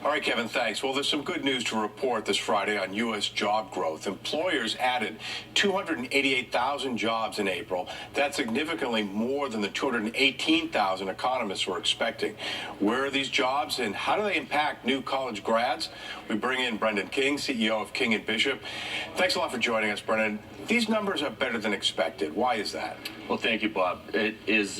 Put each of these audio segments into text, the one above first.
All right, Kevin, thanks. Well, there's some good news to report this Friday on U.S. job growth. Employers added 288,000 jobs in April. That's significantly more than the 218,000 economists were expecting. Where are these jobs and how do they impact new college grads? We bring in Brendan King, CEO of King & Bishop. Thanks a lot for joining us, Brendan. These numbers are better than expected. Why is that? Well, thank you, Bob. It was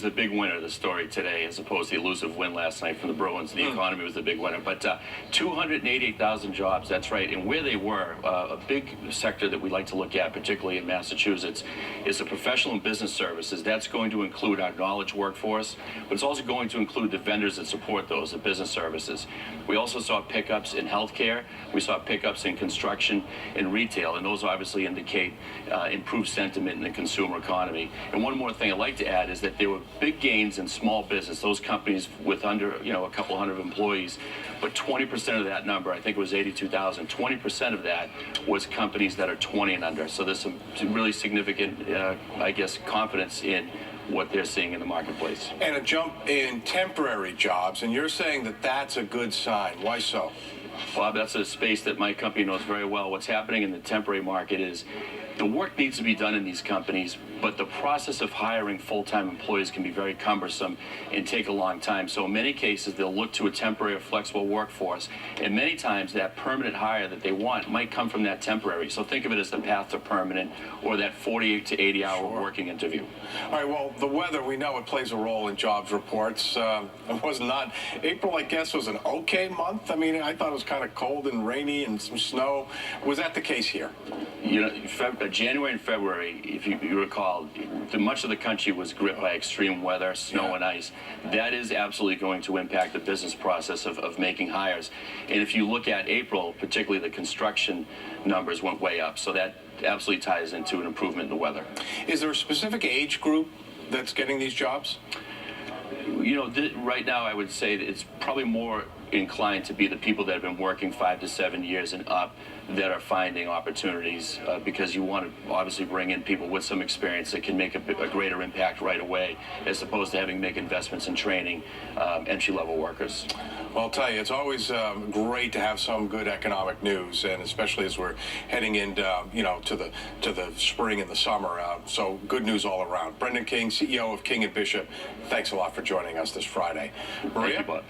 the big winner of the story today, as opposed to the elusive win last night from the Bruins. The economy was the big winner. But 288,000 jobs, that's right. And where they were, a big sector that we like to look at, particularly in Massachusetts, is the professional and business services. That's going to include our knowledge workforce, but it's also going to include the vendors that support those, the business services. We also saw pickups in healthcare. We saw pickups in construction and retail, and those obviously indicate improved sentiment in the consumer economy. And one more thing I'd like to add is that there were big gains in small business, those companies with under, a couple hundred employees, but 20% of that number, I think it was 82,000, 20% of that was companies that are 20 and under. So there's some really significant, confidence in what they're seeing in the marketplace. And a jump in temporary jobs, and you're saying that that's a good sign. Why so? Bob, that's a space that my company knows very well. What's happening in the temporary market is the work needs to be done in these companies, but the process of hiring full-time employees can be very cumbersome and take a long time. So in many cases, they'll look to a temporary or flexible workforce, and many times that permanent hire that they want might come from that temporary. So think of it as the path to permanent or that 48 to 80-hour working interview. All right, well, the weather, we know it plays a role in jobs reports. It was not, April, I guess, was an okay month. I mean, I thought it was kind of cold and rainy and some snow. Was that the case here? January and February, if you recall, much of the country was gripped by extreme weather, snow and ice. That is absolutely going to impact the business process of making hires. And if you look at April, particularly the construction numbers went way up. So that absolutely ties into an improvement in the weather. Is there a specific age group that's getting these jobs? Right now I would say that it's probably more inclined to be the people that have been working 5 to 7 years and up that are finding opportunities because you want to obviously bring in people with some experience that can make a greater impact right away, as opposed to having to make investments in training entry-level workers. Well, I'll tell you, it's always great to have some good economic news, and especially as we're heading into to the spring and the summer. So good news all around. Brendan King, CEO of King & Bishop, thanks a lot for joining us this Friday. Maria? Thank you, Bob.